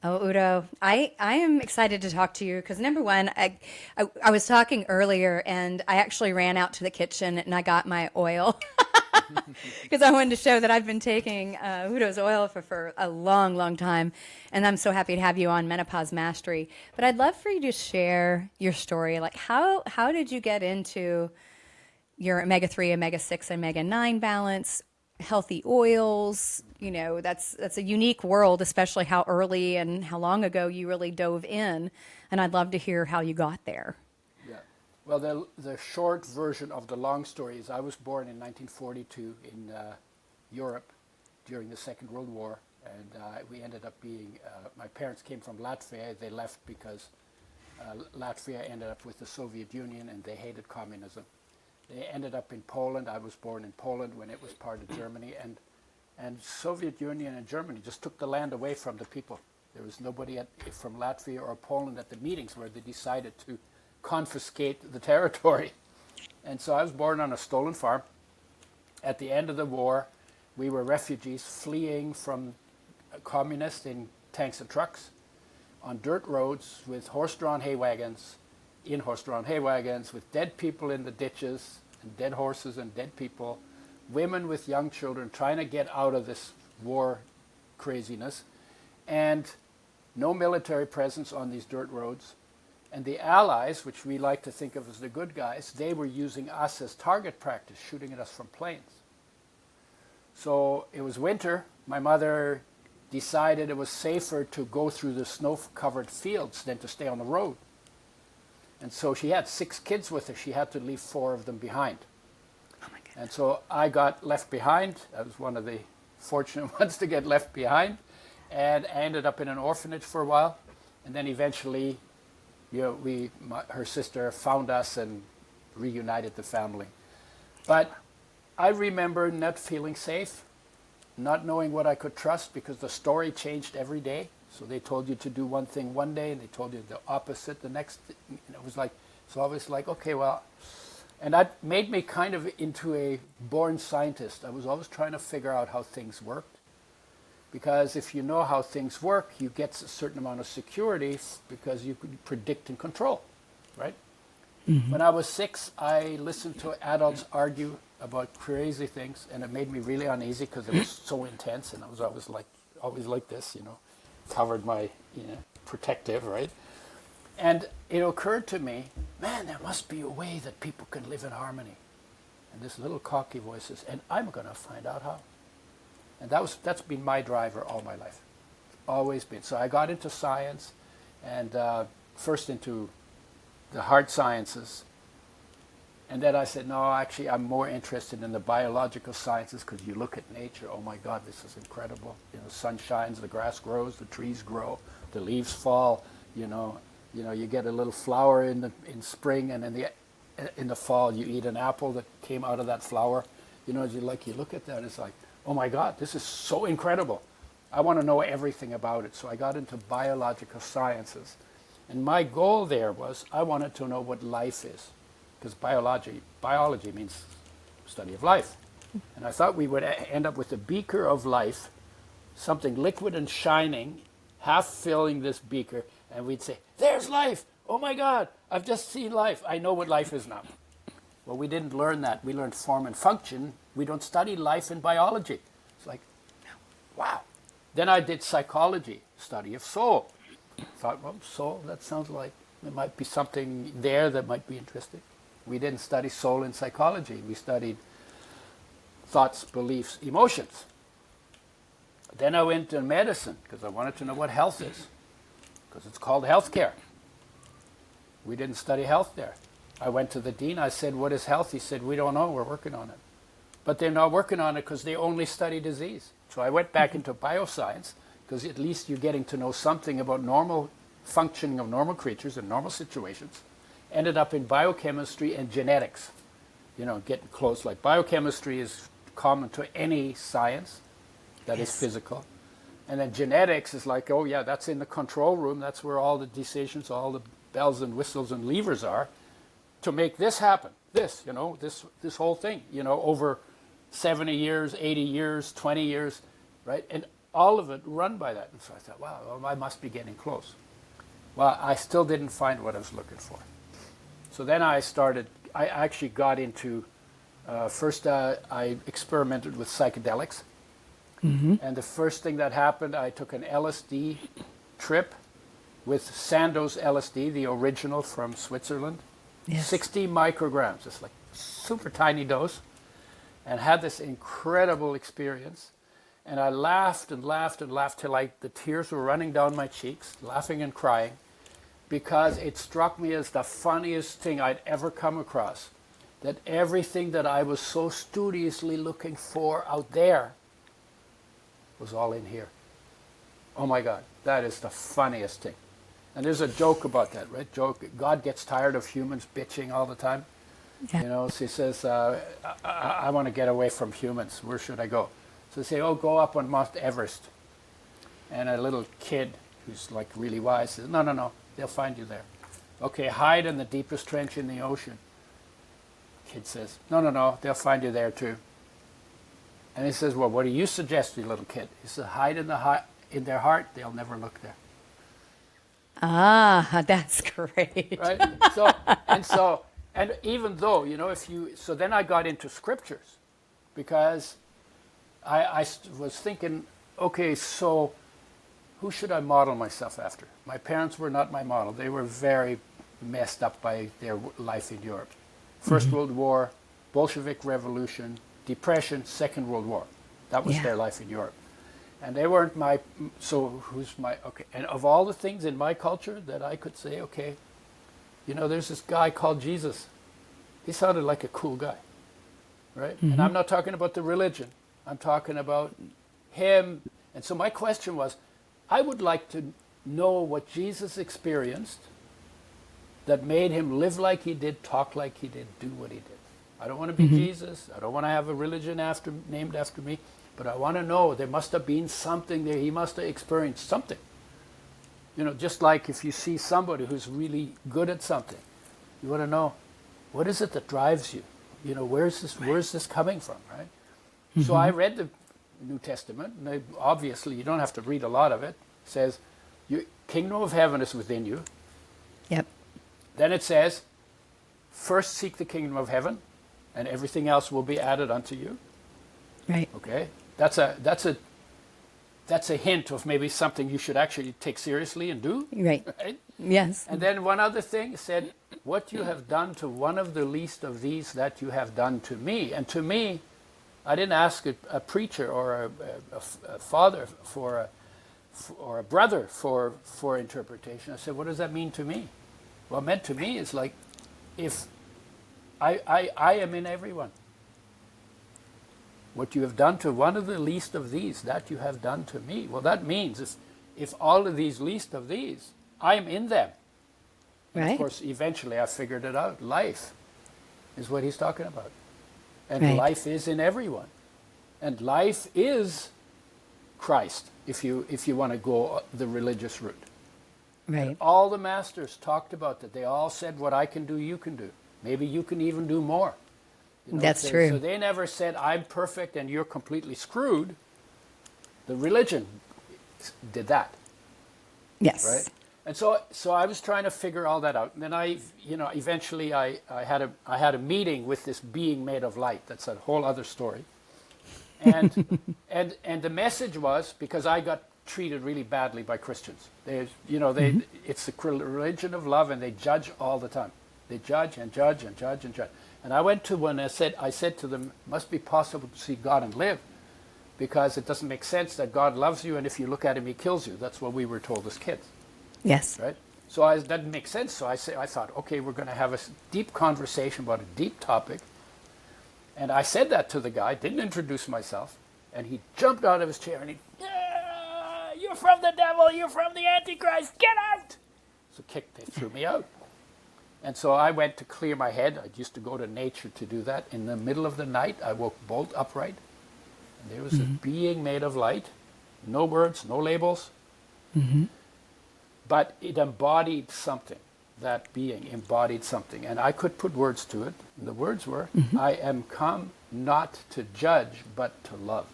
Oh, Udo, I am excited to talk to you because number one, I was talking earlier and I actually ran out to the kitchen and I got my oil because I wanted to show that I've been taking Udo's oil for a long, long time. And I'm so happy to have you on Menopause Mastery. But I'd love for you to share your story. Like, how did you get into your omega 3, omega 6, omega 9 balance, healthy oils? You know, that's a unique world, especially how early and how long ago you really dove in. And I'd love to hear how you got there. Yeah. Well, the short version of the long story is I was born in 1942 in Europe during the Second World War, and we ended up being, my parents came from Latvia. They left because Latvia ended up with the Soviet Union and they hated communism. They ended up in Poland. I was born in Poland when it was part of Germany, and Soviet Union and Germany just took the land away from the people. There was nobody from Latvia or Poland at the meetings where they decided to confiscate the territory. And so I was born on a stolen farm. At the end of the war, we were refugees fleeing from communists in tanks and trucks on dirt roads with horse-drawn hay wagons, in horse-drawn hay wagons, with dead people in the ditches, and dead horses and dead people, women with young children trying to get out of this war craziness, and no military presence on these dirt roads. And the Allies, which we like to think of as the good guys, they were using us as target practice, shooting at us from planes. So it was winter. My mother decided it was safer to go through the snow-covered fields than to stay on the road. And so she had 6 kids with her. She had to leave 4 of them behind. Oh my goodness. And so I got left behind. I was one of the fortunate ones to get left behind. And I ended up in an orphanage for a while. And then eventually, her sister found us and reunited the family. But I remember not feeling safe, not knowing what I could trust, because the story changed every day. So they told you to do one thing one day, and they told you the opposite the next. It was like, so I was like, okay, well, and that made me kind of into a born scientist. I was always trying to figure out how things worked, because if you know how things work, you get a certain amount of security because you could predict and control, right? Mm-hmm. When I was 6, I listened to adults argue about crazy things, and it made me really uneasy because it was so intense, and I was always like this, covered my, protective, right? And it occurred to me, man, there must be a way that people can live in harmony. And this little cocky voice says, and I'm going to find out how. And that's been my driver all my life. Always been. So I got into science, and first into the hard sciences. And then I said, no, actually, I'm more interested in the biological sciences, because you look at nature, oh my God, this is incredible. The sun shines, the grass grows, the trees grow, the leaves fall. You get a little flower in spring, and in the fall you eat an apple that came out of that flower. You look at that, it's like, oh my God, this is so incredible. I want to know everything about it. So I got into biological sciences, and my goal there was I wanted to know what life is. Because biology means study of life. And I thought we would end up with a beaker of life, something liquid and shining, half filling this beaker, and we'd say, there's life! Oh my God, I've just seen life. I know what life is now. Well, we didn't learn that. We learned form and function. We don't study life in biology. It's like, wow. Then I did psychology, study of soul. Thought, well, soul, that sounds like there might be something there that might be interesting. We didn't study soul in psychology. We studied thoughts, beliefs, emotions. Then I went to medicine because I wanted to know what health is, because it's called healthcare. We didn't study health there. I went to the dean. I said, what is health? He said, we don't know. We're working on it. But they're not working on it because they only study disease. So I went back into bioscience, because at least you're getting to know something about normal functioning of normal creatures in normal situations. Ended up in biochemistry and genetics, getting close. Like biochemistry is common to any science that is physical. And then genetics is like, oh yeah, that's in the control room. That's where all the decisions, all the bells and whistles and levers are to make this happen. This whole thing, over 70 years, 80 years, 20 years, right? And all of it run by that. And so I thought, wow, well, I must be getting close. Well, I still didn't find what I was looking for. So then I actually got into, first I experimented with psychedelics. Mm-hmm. And the first thing that happened, I took an LSD trip with Sandoz LSD, the original from Switzerland. Yes. 60 micrograms. It's like super tiny dose. And had this incredible experience. And I laughed and laughed and laughed till the tears were running down my cheeks, laughing and crying, because it struck me as the funniest thing I'd ever come across. That everything that I was so studiously looking for out there was all in here. Oh my God, that is the funniest thing. And there's a joke about that, right? God gets tired of humans bitching all the time. Yeah. You know, so he says, I want to get away from humans. Where should I go? So they say, oh, go up on Mount Everest. And a little kid who's like really wise says, no, they'll find you there. Okay, hide in the deepest trench in the ocean. Kid says, no, they'll find you there too. And he says, well, what do you suggest, you little kid? He says, hide in their heart, they'll never look there. Ah, that's great. Right? And even though, you know, so then I got into scriptures, because I was thinking, okay, so who should I model myself after? My parents were not my model. They were very messed up by their life in Europe. First World War, Bolshevik Revolution, Depression, Second World War. That was their life in Europe. And they weren't okay. And of all the things in my culture that I could say, okay, you know, there's this guy called Jesus. He sounded like a cool guy, right? Mm-hmm. And I'm not talking about the religion. I'm talking about him. And so my question was, I would like to know what Jesus experienced that made him live like he did, talk like he did, do what he did. I don't want to be Jesus. I don't want to have a religion named after me. But I want to know there must have been something there. He must have experienced something. You know, just like if you see somebody who's really good at something, you want to know, what is it that drives you? You know, where's this coming from, right? Mm-hmm. So I read the New Testament, and obviously you don't have to read a lot of it. It says, kingdom of heaven is within you. Yep. Then it says, first seek the kingdom of heaven, and everything else will be added unto you. Right. Okay? That's a hint of maybe something you should actually take seriously and do. Right. Right? Yes. And then one other thing said, what you have done to one of the least of these, that you have done to me. And to me, I didn't ask a preacher or a father or a brother for interpretation. I said, what does that mean to me? What it meant to me is like, if I am in everyone. What you have done to one of the least of these, that you have done to me. Well, that means if all of these least of these, I am in them. And right. Of course, eventually I figured it out. Life is what he's talking about. And right. Life is in everyone. And life is Christ, if you want to go the religious route. Right. And all the masters talked about that. They all said, what I can do, you can do. Maybe you can even do more. You know, that's true. So they never said, I'm perfect and you're completely screwed. The religion did that. Yes. Right? And so I was trying to figure all that out. And then eventually I had a meeting with this being made of light. That's a whole other story. And and the message was, because I got treated really badly by Christians. It's the religion of love, and they judge all the time. They judge and judge and judge and judge. And I went to one, I said to them, must be possible to see God and live, because it doesn't make sense that God loves you, and if you look at him, he kills you. That's what we were told as kids. Yes. Right? So that didn't make sense. So I thought, okay, we're going to have a deep conversation about a deep topic. And I said that to the guy, didn't introduce myself, and he jumped out of his chair and you're from the devil, you're from the Antichrist, get out! So they threw me out. And so I went to clear my head. I used to go to nature to do that. In the middle of the night, I woke bolt upright. And there was a being made of light. No words, no labels. Mm-hmm. But it embodied something. That being embodied something. And I could put words to it. And the words were, I am come not to judge, but to love.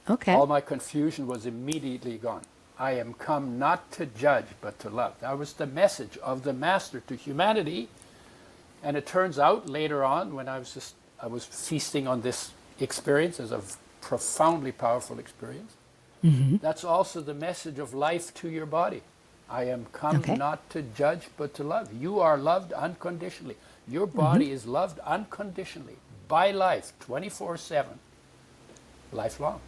Okay. All my confusion was immediately gone. I am come not to judge, but to love. That was the message of the Master to humanity. And it turns out later on, when I was feasting on this experience as a profoundly powerful experience, that's also the message of life to your body. I am come not to judge, but to love. You are loved unconditionally. Your body is loved unconditionally by life, 24/7, lifelong.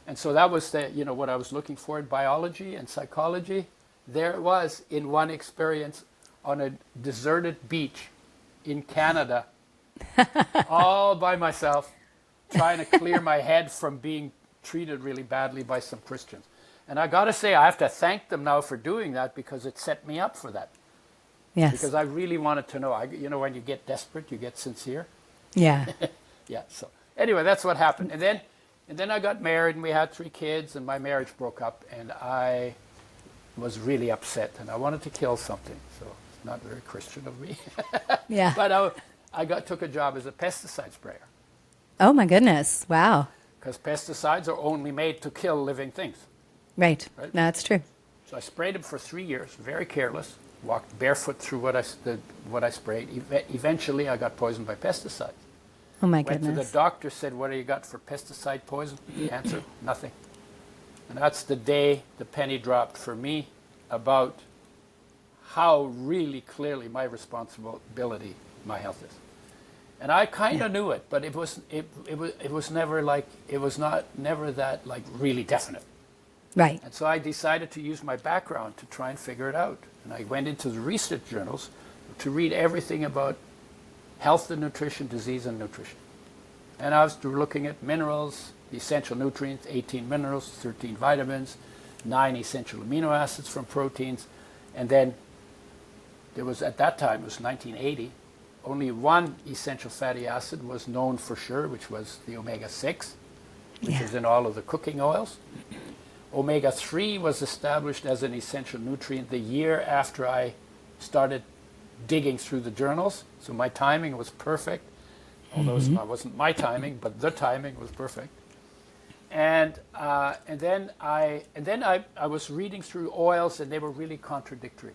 And so that was what I was looking for in biology and psychology. There it was in one experience on a deserted beach in Canada, all by myself, trying to clear my head from being treated really badly by some Christians. And I got to say, I have to thank them now for doing that, because it set me up for that. Yes. Because I really wanted to know. When you get desperate, you get sincere. Yeah. Yeah. So anyway, that's what happened. And then I got married, and we had 3 kids, and my marriage broke up, and I was really upset, and I wanted to kill something. So it's not very Christian of me. Yeah. But I took a job as a pesticide sprayer. Oh my goodness. Wow. Because pesticides are only made to kill living things. Right. Right? That's true. So I sprayed them for 3 years, very careless, walked barefoot through what I sprayed. Eventually, I got poisoned by pesticides. Oh my Went to the goodness. doctor, said, what do you got for pesticide poison? The answer, nothing. And that's the day the penny dropped for me about how really clearly my responsibility my health is. And I kind of knew it, but it was never never that like really definite. Right. And so I decided to use my background to try and figure it out. And I went into the research journals to read everything about health and nutrition, disease and nutrition. And I was looking at minerals, the essential nutrients, 18 minerals, 13 vitamins, 9 essential amino acids from proteins. And then there was, at that time, it was 1980, only one essential fatty acid was known for sure, which was the omega-6, which is in all of the cooking oils. Omega-3 was established as an essential nutrient the year after I started digging through the journals. So my timing was perfect, although it wasn't my timing, but the timing was perfect. And then I was reading through oils, and they were really contradictory.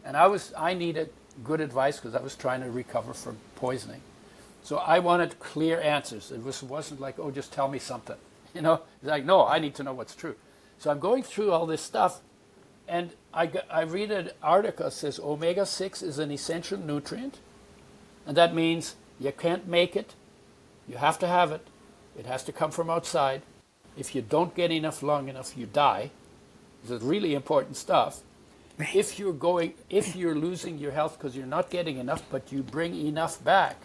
And I needed good advice, because I was trying to recover from poisoning. So I wanted clear answers. It wasn't like, oh, just tell me something. It's like, no, I need to know what's true. So I'm going through all this stuff, and I read an article that says omega-6 is an essential nutrient, and that means you can't make it, you have to have it, it has to come from outside. If you don't get enough long enough, you die. This is really important stuff. Right. If you're losing your health because you're not getting enough, but you bring enough back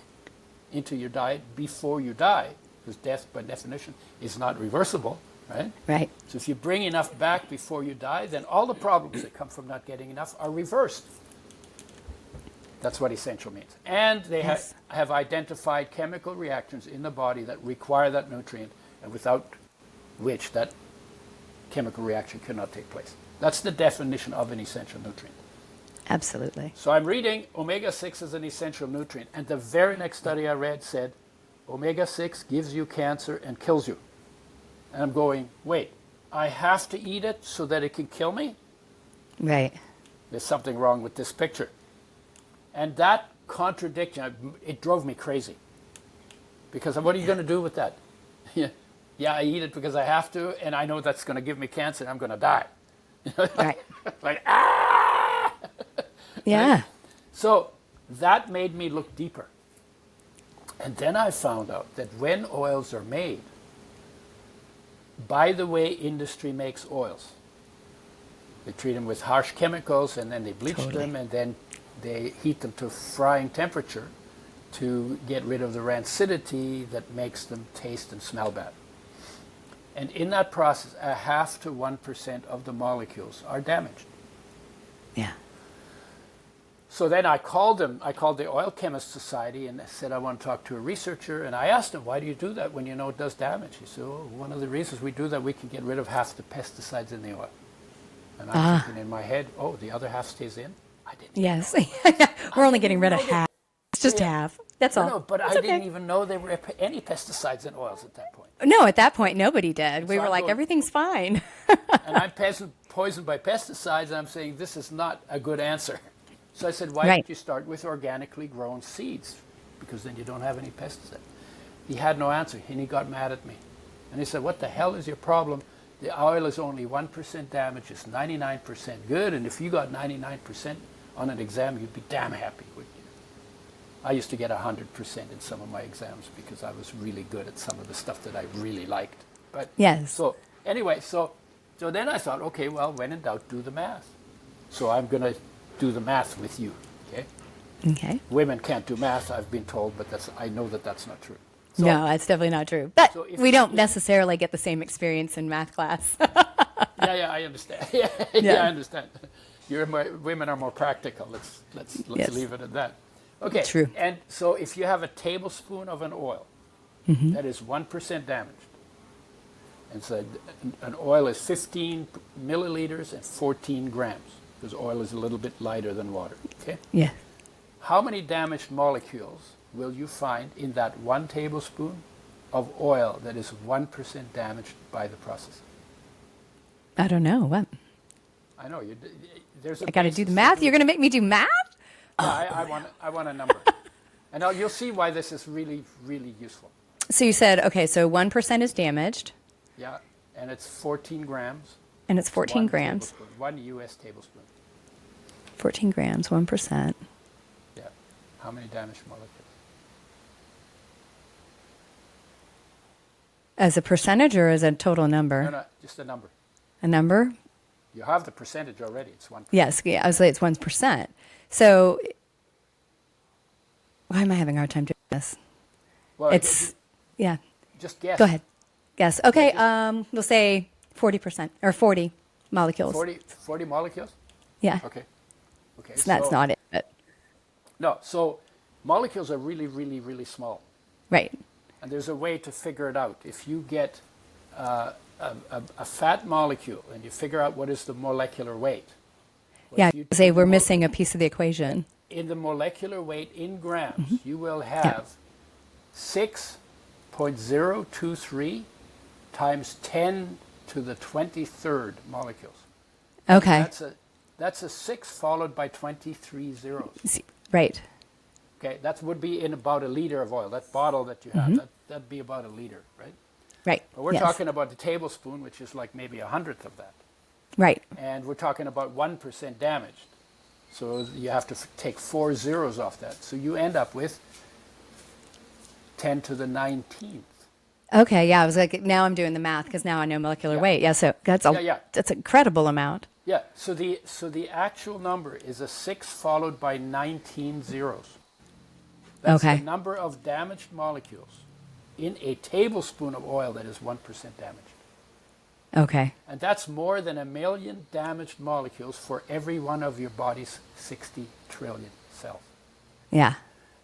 into your diet before you die, because death by definition is not reversible, right? Right. So if you bring enough back before you die, then all the problems that come from not getting enough are reversed. That's what essential means. And they have identified chemical reactions in the body that require that nutrient, and without which that chemical reaction cannot take place. That's the definition of an essential nutrient. Absolutely. So I'm reading omega-6 is an essential nutrient, and the very next study I read said omega-6 gives you cancer and kills you. And I'm going, wait, I have to eat it so that it can kill me? Right. There's something wrong with this picture. And that contradiction, it drove me crazy. Because what are you going to do with that? Yeah, I eat it because I have to, and I know that's going to give me cancer, and I'm going to die. Right. Like, ah! Yeah. Right? So that made me look deeper. And then I found out that when oils are made, by the way industry makes oils, they treat them with harsh chemicals, and then they bleach them, and then they heat them to frying temperature to get rid of the rancidity that makes them taste and smell bad. And in that process, 0.5 to 1% of the molecules are damaged. Yeah. So then I called the Oil Chemist Society, and I said I want to talk to a researcher. And I asked him, why do you do that when you know it does damage? He said, oh, one of the reasons we do that, we can get rid of half the pesticides in the oil. And I'm thinking in my head, oh, the other half stays in? I didn't Yes. We're only getting rid of half. just half. That's all. No, but It's I okay. didn't even know there were any pesticides in oils at that point. No, at that point, nobody did. We So were I'm like, going- everything's fine. And I'm poisoned by pesticides, and I'm saying this is not a good answer. So I said, why Right. don't you start with organically grown seeds? Because then you don't have any pesticides. He had no answer, and he got mad at me. And he said, what the hell is your problem? The oil is only 1% damage, it's 99% good, and if you got 99% on an exam, you'd be damn happy, wouldn't you? I used to get 100% in some of my exams because I was really good at some of the stuff that I really liked. But Yes. So anyway, so then I thought, okay, well, when in doubt, do the math. So I'm going to do the math with you, okay? Okay. Women can't do math, I've been told, but I know that that's not true. So, No, that's definitely not true. But So if we you- don't necessarily get the same experience in math class. yeah, I understand. Yeah, I understand. Women are more practical. Let's Yes. leave it at that. Okay. True. And so if you have a tablespoon of an oil Mm-hmm. that is 1% damaged, and so an oil is 15 milliliters and 14 grams, because oil is a little bit lighter than water. Okay. Yeah. How many damaged molecules will you find in that 1 tablespoon of oil that is 1% damaged by the process? I don't know. What? I know there's a I got to do basis the math? do You're it. going to make me do math? Yeah, I want a number. And now you'll see why this is really, really useful. So you said, okay, so 1% is damaged, Yeah, and it's 14 grams. and it's 14 1 grams. tablespoon, 1 U.S. tablespoon. 14 grams, 1%. Yeah. How many damaged molecules? As a percentage or as a total number? No, just a number. A number? You have the percentage already. It's 1%. Yes, yeah, I was like, it's 1%. So why am I having a hard time doing this? Well, It's, yeah. just guess. Go ahead. Guess. Okay, we'll say 40% or 40 molecules. 40 molecules? Yeah. Okay. Okay. So that's not it. But, No, so molecules are really, really, really small. right. And there's a way to figure it out. If you get a fat molecule and you figure out what is the molecular weight. well, Yeah, if you say take we're the missing a piece of the equation. in the molecular weight in grams, Mm-hmm. you will have 6.023 times 10 to the 23rd molecules. Okay. That's a 6 followed by 23 zeros. Right. Okay, that would be in about a liter of oil. That bottle that you have, that'd be about a liter, right? Right. But we're Yes. talking about the tablespoon, which is like maybe 100th of that. Right. And we're talking about 1% damaged. So you have to take 4 zeros off that. So you end up with 10 to the 19th. Okay, yeah, I was like, now I'm doing the math because now I know molecular weight. Yeah, so that's that's an incredible amount. Yeah, so the actual number is a 6 followed by 19 zeros. That's Okay. the number of damaged molecules in a tablespoon of oil that is 1% damaged. Okay. And that's more than 1 million damaged molecules for every one of your body's 60 trillion cells. Yeah.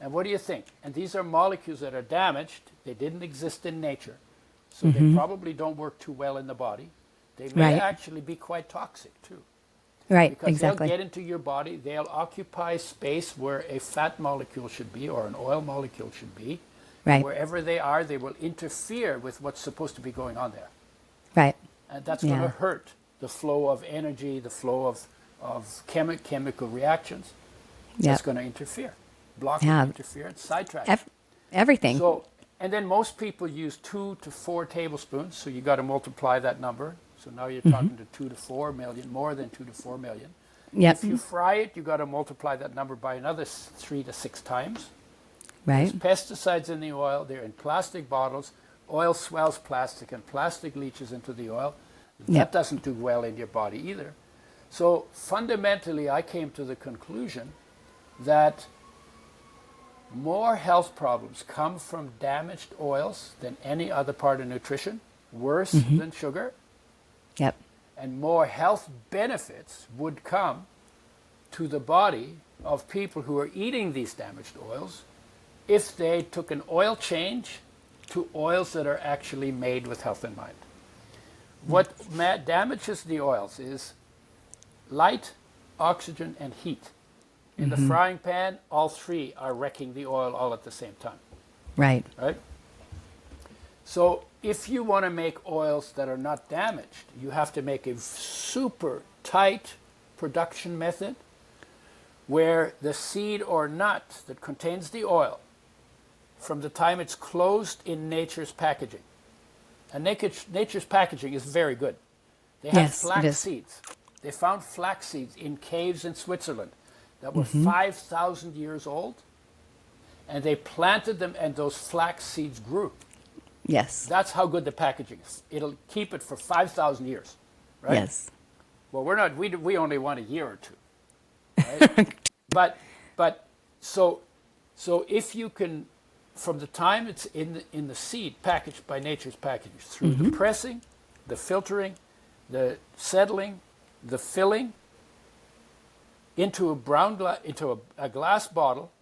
And what do you think? And these are molecules that are damaged. They didn't exist in nature. So they probably don't work too well in the body. They may Right. actually be quite toxic too. Right, Because exactly. they'll get into your body, they'll occupy space where a fat molecule should be or an oil molecule should be. Right. Wherever they are, they will interfere with what's supposed to be going on there. Right. And that's going to Yeah. hurt the flow of energy, the flow of chemical reactions. Yeah. That's going to interfere. Block Yeah. interference, sidetrack. Everything. So, and then most people use 2 to 4 tablespoons, so you got to multiply that number. So now you're talking to 2 to 4 million, more than 2 to 4 million. Yep. If you fry it, you got to multiply that number by another 3 to 6 times. Right. There's pesticides in the oil. They're in plastic bottles. Oil swells plastic, and plastic leaches into the oil. That Yep. doesn't do well in your body either. So fundamentally, I came to the conclusion that more health problems come from damaged oils than any other part of nutrition, worse than sugar, Yep. and more health benefits would come to the body of people who are eating these damaged oils if they took an oil change to oils that are actually made with health in mind. What damages the oils is light, oxygen, and heat. In the frying pan, all three are wrecking the oil all at the same time, Right. right? So if you want to make oils that are not damaged, you have to make a super tight production method where the seed or nut that contains the oil, from the time it's closed in nature's packaging, and nature's packaging is very good. They have Yes, it flax is. seeds. They found flax seeds in caves in Switzerland that were 5,000 years old, and they planted them, and those flax seeds grew. Yes. That's how good the packaging is. It'll keep it for 5,000 years, right? Yes. Well, we're not. We only want a year or two, right? but so if you can, from the time it's in the seed, packaged by nature's packaging, through the pressing, the filtering, the settling, the filling, into a glass bottle,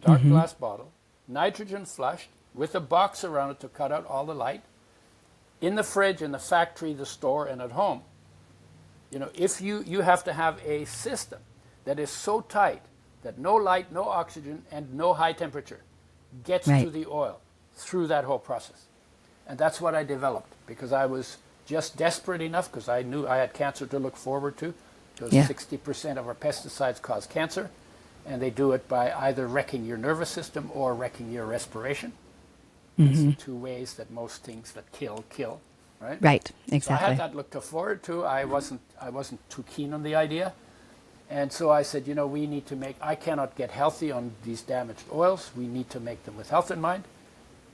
a dark glass bottle, nitrogen flushed, with a box around it to cut out all the light, in the fridge, in the factory, the store, and at home. You know, if you have to have a system that is so tight that no light, no oxygen, and no high temperature gets Right. to the oil through that whole process. And that's what I developed, because I was just desperate enough, because I knew I had cancer to look forward to, because Yeah. 60% of our pesticides cause cancer, and they do it by either wrecking your nervous system or wrecking your respiration. That's the two ways that most things that kill, right? Right. So I Exactly. had that look to forward to. I wasn't too keen on the idea. And so I said, you know, we need to I cannot get healthy on these damaged oils. We need to make them with health in mind.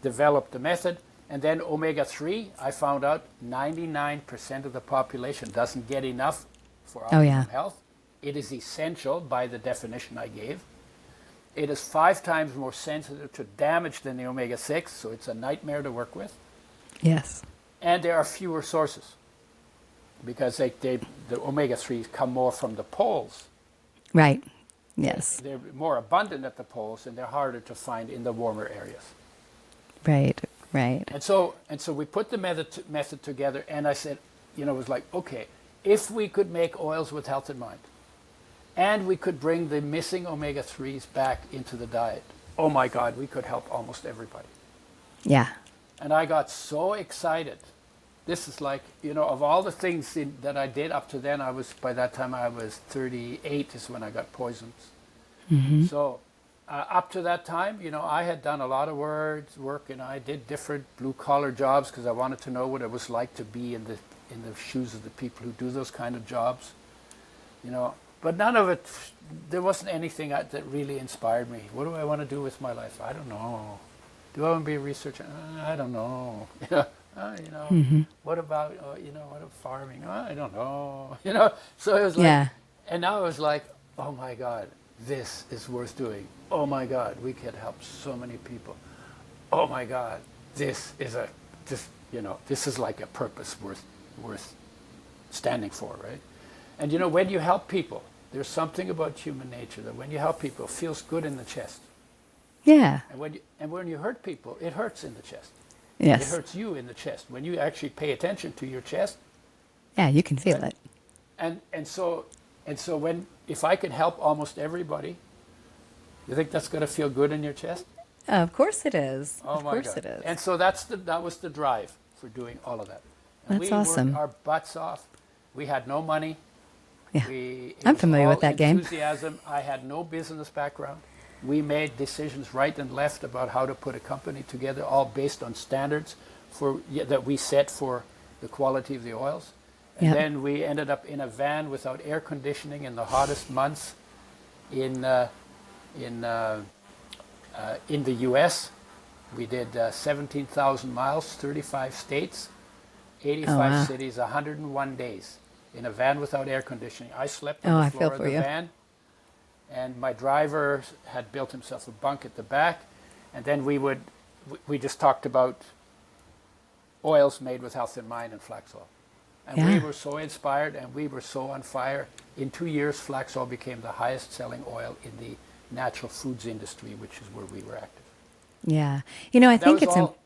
Develop the method. And then omega-3, I found out 99% of the population doesn't get enough for optimum health. It is essential by the definition I gave. It is 5 times more sensitive to damage than the omega-6, so it's a nightmare to work with. Yes. And there are fewer sources, because the omega-3s come more from the poles. Right. Yes. They're more abundant at the poles, and they're harder to find in the warmer areas. Right. Right. And so we put the method together, and I said, you know, it was like, okay, if we could make oils with health in mind, and we could bring the missing omega-3s back into the diet, oh my God, we could help almost everybody. Yeah. And I got so excited. This is like, you know, of all the things that I did up to then, by that time I was 38 is when I got poisoned. So up to that time, you know, I had done a lot of work, and I did different blue-collar jobs because I wanted to know what it was like to be in the shoes of the people who do those kind of jobs, you know. But none of it, there wasn't anything that really inspired me. What do I want to do with my life? I don't know. Do I want to be a researcher? I don't know. You know, what about, you know, what about farming? I don't know. You know, so it was like, Yeah. and now it was like, oh my God, this is worth doing. Oh my God, we could help so many people. Oh my God, this is like a purpose worth standing for, right? And you know, when you help people, there's something about human nature that when you help people, it feels good in the chest. Yeah. And when you hurt people, it hurts in the chest. Yes. It hurts you in the chest. When you actually pay attention to your chest. Yeah, you can feel it. And so if I can help almost everybody, you think that's going to feel good in your chest? Of course it is. Oh of my course God. it is. And so that was the drive for doing all of that. And That's we awesome. worked our butts off. We had no money. Yeah. It I'm was familiar all with that game. enthusiasm. I had no business background. We made decisions right and left about how to put a company together, all based on standards that we set for the quality of the oils. And Yep. then we ended up in a van without air conditioning in the hottest months in the U.S. We did 17,000 miles, 35 states, 85 wow. cities, 101 days in a van without air conditioning. I slept Oh, on I the floor feel of for the you. van, and my driver had built himself a bunk at the back, and then we just talked about oils made with health in mind and flax oil. And we Yeah. were so inspired, and we were so on fire. In 2 years, flax oil became the highest selling oil in the natural foods industry, which is where we were active. Yeah. You know, I That think was it's all.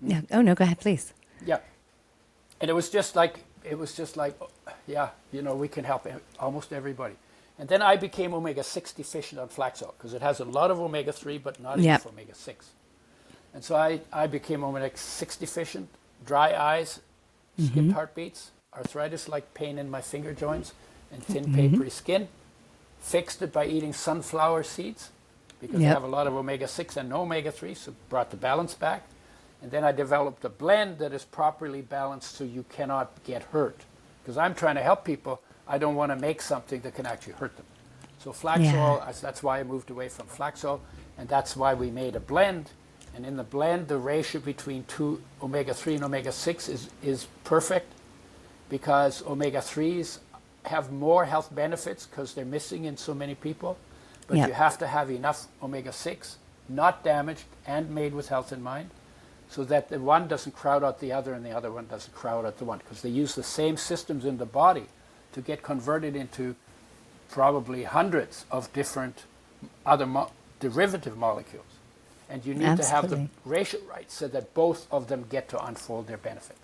yeah. Oh no, go ahead, please. Yeah. And it was just like, yeah, you know, we can help almost everybody. And then I became omega-6 deficient on flax oil because it has a lot of omega-3 but not enough omega-6. And so I became omega-6 deficient, dry eyes, skipped heartbeats, arthritis like pain in my finger joints, and thin papery skin. Fixed it by eating sunflower seeds because they have a lot of omega-6 and no omega-3, so brought the balance back. And then I developed a blend that is properly balanced so you cannot get hurt. Because I'm trying to help people, I don't want to make something that can actually hurt them. So flax oil, that's why I moved away from flax oil, and that's why we made a blend. And in the blend, the ratio between omega-3 and omega-6 is perfect because omega-3s have more health benefits because they're missing in so many people. But you have to have enough omega-6, not damaged and made with health in mind, so that the one doesn't crowd out the other and the other one doesn't crowd out the one, because they use the same systems in the body to get converted into probably hundreds of different other derivative molecules. And you need to have the ratio right so that both of them get to unfold their benefits.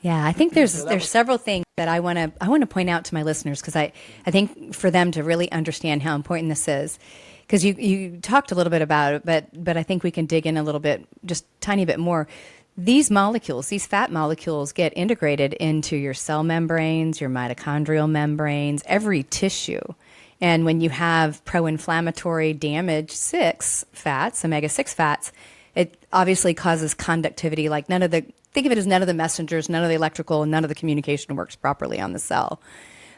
Yeah, I think there's several things that I want to point out to my listeners, because I think for them to really understand how important this is. Because you talked a little bit about it, but I think we can dig in a little bit, just tiny bit more. These molecules, these fat molecules, get integrated into your cell membranes, your mitochondrial membranes, every tissue. And when you have pro-inflammatory damage 6 fats, omega-6 fats, it obviously causes conductivity. Like think of it as none of the messengers, none of the electrical, none of the communication works properly on the cell.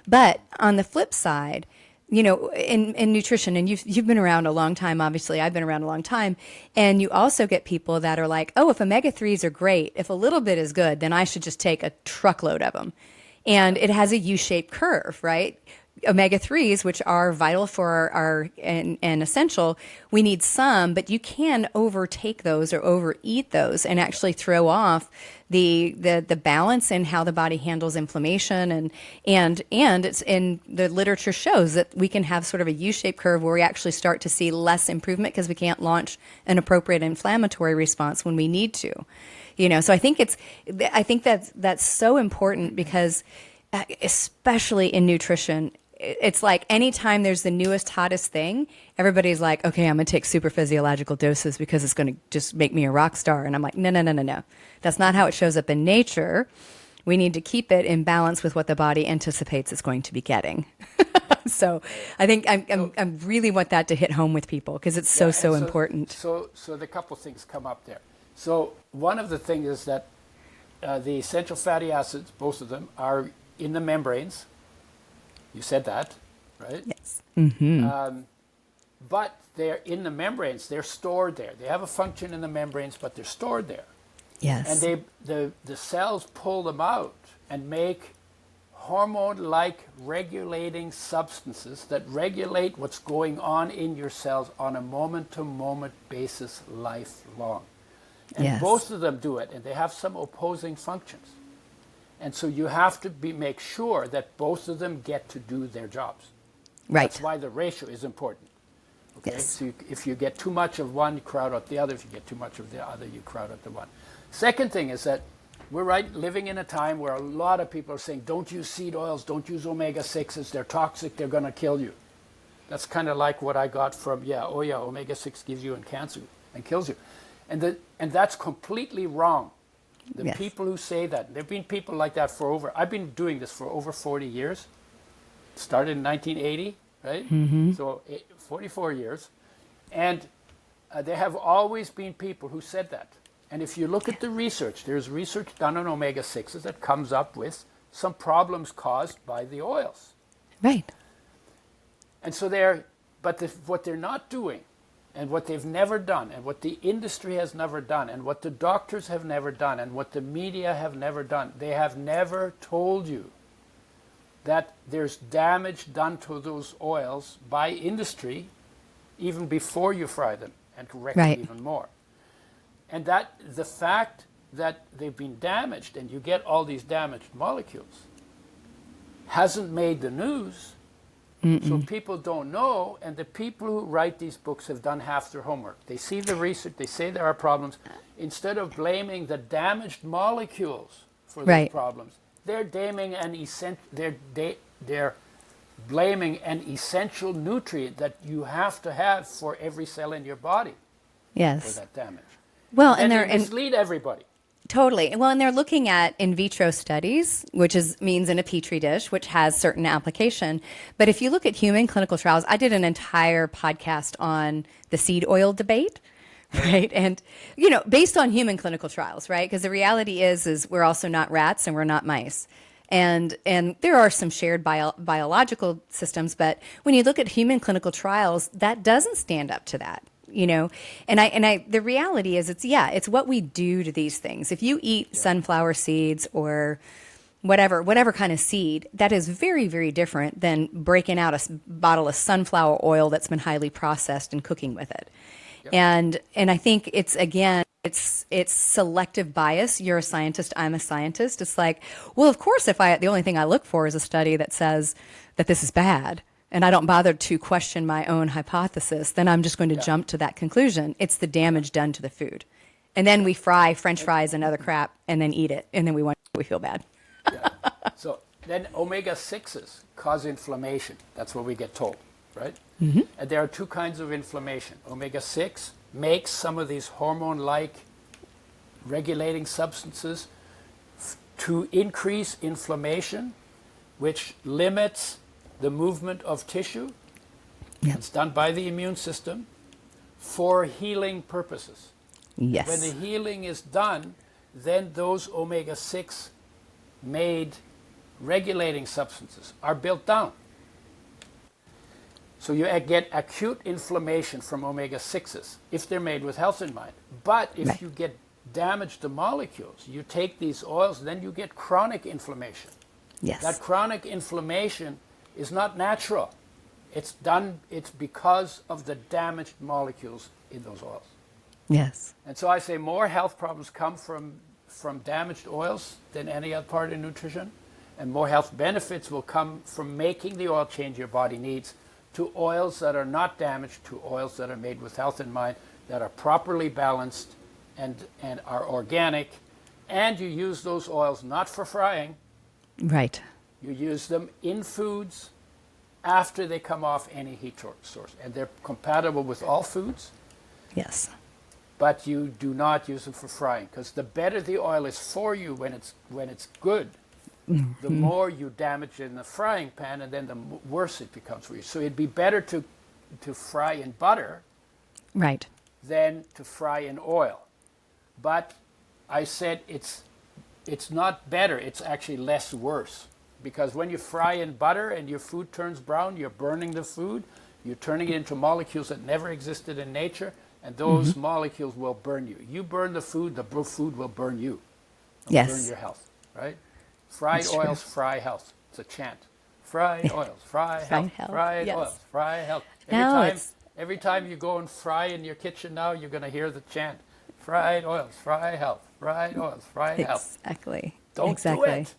But on the flip side, in nutrition, and you've been around a long time, obviously, I've been around a long time, and you also get people that are like, oh, if omega-3s are great, if a little bit is good, then I should just take a truckload of them. And it has a U-shaped curve, right? Omega-3s, which are vital for our and essential, we need some, but you can overtake those or overeat those and actually throw off the balance in how the body handles inflammation, and it's in the literature shows that we can have sort of a U-shaped curve where we actually start to see less improvement because we can't launch an appropriate inflammatory response when we need to. So I think that's so important because especially in nutrition, it's like anytime there's the newest, hottest thing, everybody's like, okay, I'm going to take super physiological doses because it's going to just make me a rock star. And I'm like, no. That's not how it shows up in nature. We need to keep it in balance with what the body anticipates it's going to be getting. So I think I really want that to hit home with people because it's so important. So the couple things come up there. So one of the things is that the essential fatty acids, both of them, are in the membranes. You said that, right? Yes. Mm-hmm. But they're in the membranes. They're stored there. They have a function in the membranes, but they're stored there. Yes. And the cells pull them out and make hormone-like regulating substances that regulate what's going on in your cells on a moment-to-moment basis lifelong. And both of them do it, and they have some opposing functions. And so you have to make sure that both of them get to do their jobs. Right. That's why the ratio is important. Okay? Yes. So if you get too much of one, you crowd out the other. If you get too much of the other, you crowd out the one. Second thing is that we're living in a time where a lot of people are saying, don't use seed oils, don't use omega-6s, they're toxic, they're going to kill you. That's kind of like what I got from, omega-6 gives you cancer and kills you. And that's completely wrong. The people who say that, there have been people like that I've been doing this for over 40 years. Started in 1980, right? Mm-hmm. So 44 years. And there have always been people who said that. And if you look at the research, there's research done on omega-6s that comes up with some problems caused by the oils. Right. And so what they're not doing, and what they've never done, and what the industry has never done, and what the doctors have never done, and what the media have never done, they have never told you that there's damage done to those oils by industry even before you fry them, and correct it even more. And that the fact that they've been damaged and you get all these damaged molecules hasn't made the news. So people don't know, and the people who write these books have done half their homework. They see the research, they say there are problems. Instead of blaming the damaged molecules for those problems, they're blaming they're blaming an essential nutrient that you have to have for every cell in your body Yes. for that damage. Well, And they're they mislead everybody. totally. Well, and they're looking at in vitro studies, which means in a petri dish, which has certain application. But if you look at human clinical trials, I did an entire podcast on the seed oil debate, right? And based on human clinical trials, right? Because the reality is we're also not rats and we're not mice. And there are some shared biological systems, but when you look at human clinical trials, that doesn't stand up to that. The reality is it's what we do to these things. If you eat sunflower seeds or whatever kind of seed, that is very, very different than breaking out a bottle of sunflower oil that's been highly processed and cooking with it. Yep. And I think it's selective bias. You're a scientist, I'm a scientist. It's like, well, of course, the only thing I look for is a study that says that this is bad, and I don't bother to question my own hypothesis, then I'm just going to jump to that conclusion. It's the damage done to the food. And then we fry French fries and other crap and then eat it. And then we feel bad. Yeah. So then omega-6s cause inflammation. That's what we get told, right? Mm-hmm. And there are two kinds of inflammation. Omega-6 makes some of these hormone-like regulating substances to increase inflammation, which limits the movement of tissue. Yep. It's done by the immune system for healing purposes. Yes. When the healing is done, then those omega-6 made regulating substances are built down. So you get acute inflammation from omega-6s if they're made with health in mind. But if you get damage to molecules, you take these oils, then you get chronic inflammation. Yes. That chronic inflammation is not natural. It's because of the damaged molecules in those oils. Yes. And so I say more health problems come from damaged oils than any other part of nutrition, and more health benefits will come from making the oil change your body needs to oils that are not damaged, to oils that are made with health in mind, that are properly balanced and are organic. And you use those oils not for frying. Right. You use them in foods after they come off any heat source. And they're compatible with all foods. Yes. But you do not use them for frying, because the better the oil is for you when it's good, the more you damage it in the frying pan, and then the worse it becomes for you. So it'd be better to fry in butter, right, than to fry in oil. But I said it's not better; it's actually less worse, because when you fry in butter and your food turns brown, you're burning the food, you're turning it into molecules that never existed in nature, and those molecules will burn you. You burn the food will burn you. It'll burn your health, right? Fried oils, fry health. It's a chant. Fried oils, fry health. Fried oils, fry health. Every time you go and fry in your kitchen now, you're going to hear the chant. Fried oils, fry health. Fried oils, fry health. Exactly. Don't do it.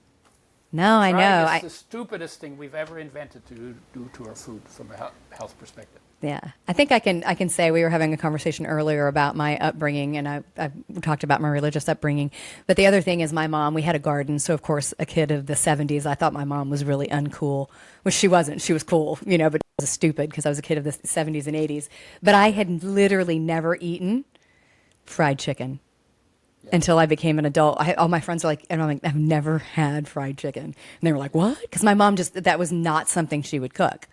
No, I know. It's the stupidest thing we've ever invented to do to our food from a health perspective. Yeah, I think I can say we were having a conversation earlier about my upbringing, and I talked about my religious upbringing. But the other thing is my mom, we had a garden. So, of course, a kid of the 70s, I thought my mom was really uncool, which she wasn't. She was cool, but I was stupid because I was a kid of the 70s and 80s. But I had literally never eaten fried chicken until I became an adult. All my friends are like, and I'm like, I've never had fried chicken. And they were like, what? Because my mom that was not something she would cook,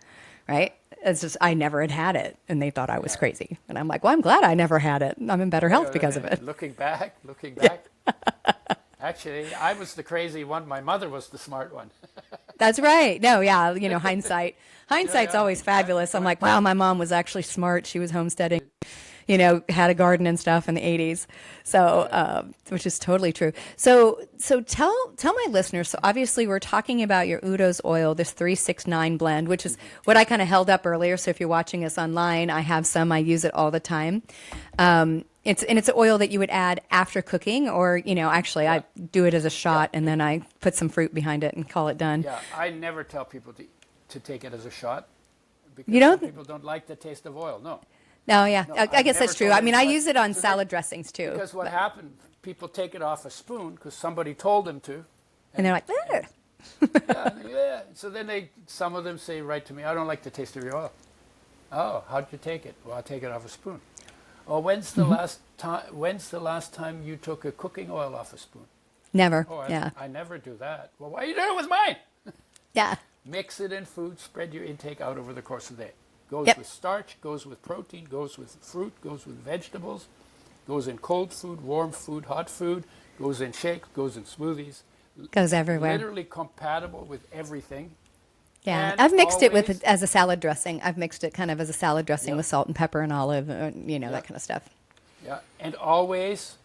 right? It's just, I never had it, and they thought I was crazy. And I'm like, well, I'm glad I never had it. I'm in better health because of it. Looking back, actually, I was the crazy one. My mother was the smart one. That's right. No, yeah, hindsight. Hindsight's always fabulous. I'm like, wow, my mom was actually smart. She was homesteading, had a garden and stuff in the 80s. So, which is totally true. So tell my listeners, so obviously we're talking about your Udo's oil, this 369 blend, which is what I kind of held up earlier. So if you're watching us online, I have some, I use it all the time. It's an oil that you would add after cooking, or, I do it as a shot and then I put some fruit behind it and call it done. Yeah, I never tell people to take it as a shot, because some people don't like the taste of oil. No, yeah. No, I guess that's true. I mean, I use it on salad dressings too. Because what happened, people take it off a spoon because somebody told them to. And they're like, ugh. Yeah. So then some of them say right to me, I don't like the taste of your oil. Oh, how'd you take it? Well, I take it off a spoon. Oh, when's the last time you took a cooking oil off a spoon? Never. Oh, Yeah. I never do that. Well, why are you doing it with mine? Yeah. Mix it in food, spread your intake out over the course of the day. Goes Yep. with starch, goes with protein, goes with fruit, goes with vegetables, goes in cold food, warm food, hot food, goes in shakes, goes in smoothies. Goes everywhere. Literally compatible with everything. Yeah. And I've mixed it always, as a salad dressing. I've mixed it kind of as a salad dressing Yep. with salt and pepper and olive, Yep. that kind of stuff. Yeah, and always,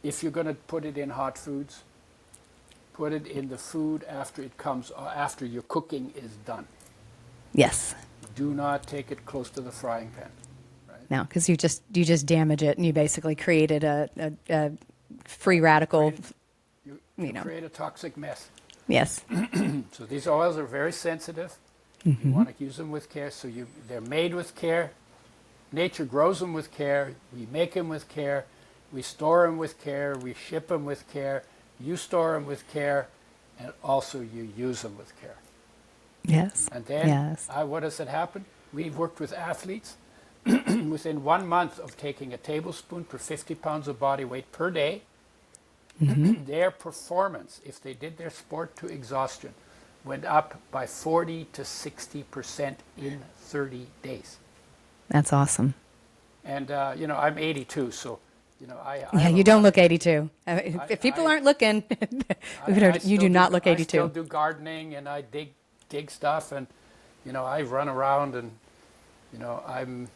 if you're going to put it in hot foods, put it in the food after your cooking is done. Yes. Do not take it close to the frying pan. Right? No, because you just damage it, and you basically created a free radical. You create a toxic mess. Yes. So these oils are very sensitive. You want to use them with care. So they're made with care. Nature grows them with care. We make them with care. We store them with care. We ship them with care. You store them with care, and also you use them with care. Yes. And then, yes. what does it happen? We've worked with athletes. Within 1 month of taking a tablespoon per 50 pounds of body weight per day, their performance, if they did their sport to exhaustion, went up by 40 to 60% in 30 days. That's awesome. And, I'm 82, so, You don't look 82. If people aren't looking, you do not look 82. I still do gardening, and I dig stuff, and, I run around, and, and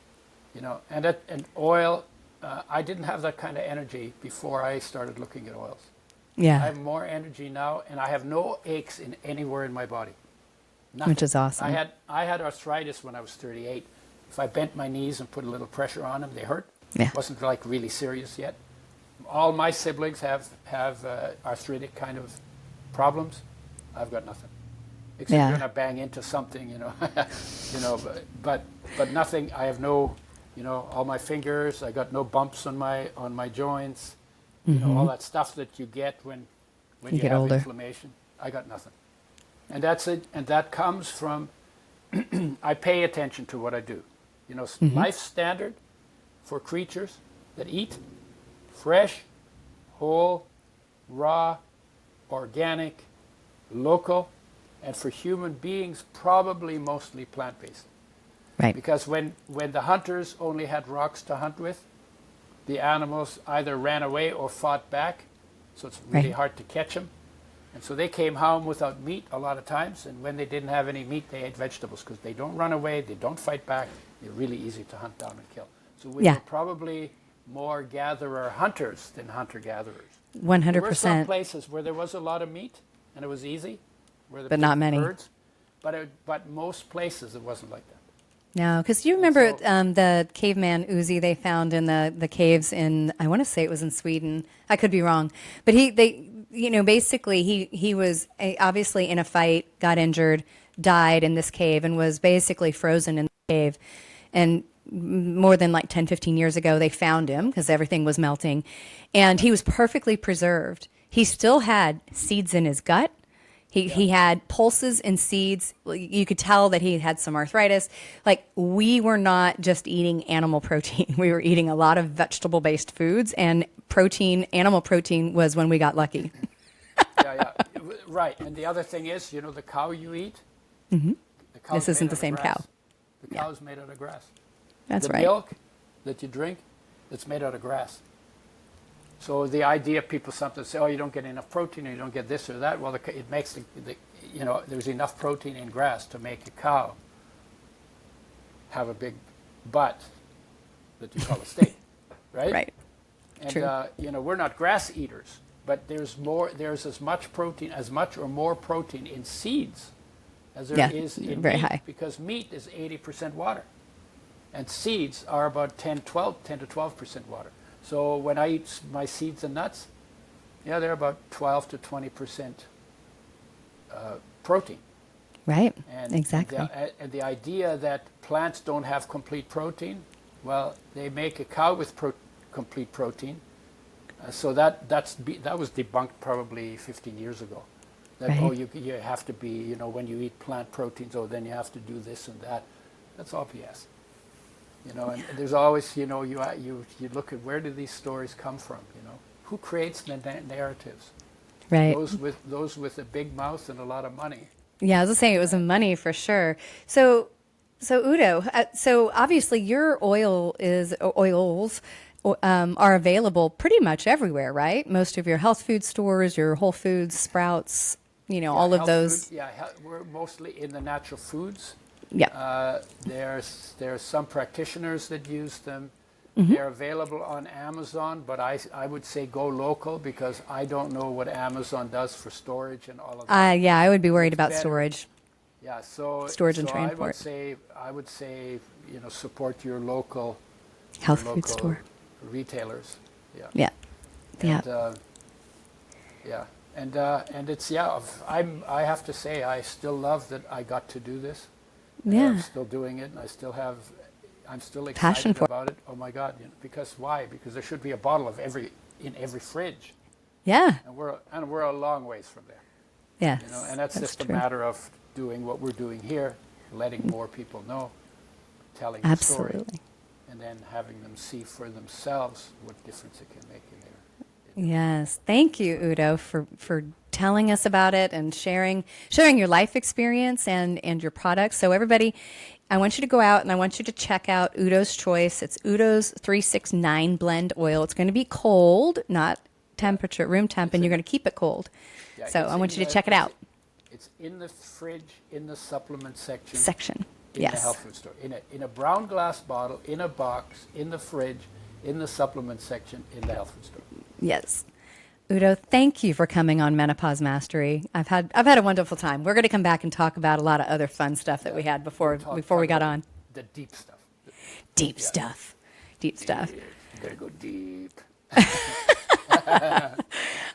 oil, I didn't have that kind of energy before I started looking at oils. Yeah. I have more energy now, and I have no aches anywhere in my body. Nothing. Which is awesome. I had arthritis when I was 38. If I bent my knees and put a little pressure on them, they hurt. Yeah. It wasn't like really serious yet. All my siblings have arthritic kind of problems. I've got nothing. Except you're gonna bang into something, but nothing. I have no, all my fingers. I got no bumps on my joints. All that stuff that you get when you get have older. inflammation. I got nothing. And that's it. And that comes from I pay attention to what I do. Life standard for creatures that eat fresh, whole, raw, organic, local, and for human beings, probably mostly plant-based. Right. Because when the hunters only had rocks to hunt with, the animals either ran away or fought back, so it's really hard to catch them. And so they came home without meat a lot of times, and when they didn't have any meat, they ate vegetables because they don't run away, they don't fight back, they're really easy to hunt down and kill. So we were probably more gatherer-hunters than hunter-gatherers. 100%. There were some places where there was a lot of meat, and it was easy, but not many. Birds, but most places it wasn't like that. No, because you remember the caveman Uzi they found in the caves in, I want to say it was in Sweden. I could be wrong, but basically he was obviously in a fight, got injured, died in this cave, and was basically frozen in the cave. And more than like 10, 15 years ago, they found him because everything was melting, and he was perfectly preserved. He still had seeds in his gut. He had pulses and seeds. You could tell that he had some arthritis. Like, we were not just eating animal protein. We were eating a lot of vegetable-based foods, and animal protein was when we got lucky. Yeah, right. And the other thing is, the cow you eat, the this isn't the same cow. The cow is made out of grass. That's right. The milk that you drink, it's made out of grass. So the idea, people sometimes say, oh, you don't get enough protein, or you don't get this or that. Well, it makes there's enough protein in grass to make a cow have a big butt that you call a steak, right? Right. And True. We're not grass eaters, but there's as much or more protein in seeds as there is in very meat, high. because meat is 80% water, and seeds are about 10 to 12% water. So when I eat my seeds and nuts, they're about 12 to 20% protein. Right. And exactly. And the idea that plants don't have complete protein, well, they make a cow with complete protein. So that was debunked probably 15 years ago. That Right. you have to be, when you eat plant proteins, then you have to do this and that. That's all BS. And there's always, you look at where do these stories come from, Who creates the narratives? Right. Those with a big mouth and a lot of money. Yeah, I was just saying it was the money for sure. So Udo, so obviously your oils are available pretty much everywhere, right? Most of your health food stores, your Whole Foods, Sprouts, all of Health those. food, we're mostly in the natural foods. Yeah. There's some practitioners that use them. Mm-hmm. They're available on Amazon, but I would say go local because I don't know what Amazon does for storage and all of that. Yeah, I would be worried It's about better. storage. Yeah, so Storage and so transport. I would say support your local Health food store. retailers. Yeah. Yeah. Yeah. And it's I have to say I still love that I got to do this. Yeah. I'm still doing it, and I'm still excited Passion for it. about it. Oh my God! Because why? Because there should be a bottle of in every fridge, Yeah. and we're a long ways from there. Yeah. And that's just true. a matter of doing what we're doing here, letting more people know, telling Absolutely. the story, and then having them see for themselves what difference it can make in their. Yes. Thank you, Udo, for telling us about it and sharing your life experience and your products. So everybody, I want you to go out and I want you to check out Udo's Choice. It's Udo's 369 blend oil. It's going to be cold, not temperature, room temp, and you're going to keep it cold. Yeah, So I want you to check it out. It's in the fridge, in the supplement section. In Yes. the health food store. In a brown glass bottle, in a box, in the fridge, in the supplement section, in the health food store. Yes. Udo, thank you for coming on Menopause Mastery. I've had a wonderful time. We're going to come back and talk about a lot of other fun stuff that we had before we got on. The deep stuff. Deep stuff. Deep stuff. You gotta go deep.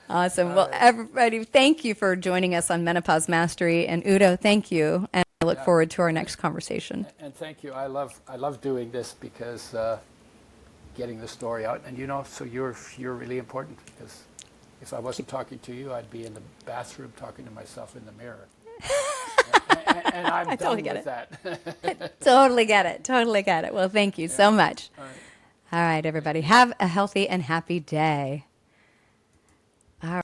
Awesome. Well, everybody, thank you for joining us on Menopause Mastery. And Udo, thank you. And I look forward to our next conversation. And thank you. I love doing this because getting the story out. And so you're really important because if I wasn't talking to you, I'd be in the bathroom talking to myself in the mirror. and I'm totally done get with that. Totally get it. Totally get it. Well, thank you so much. All right, everybody. Have a healthy and happy day. All right.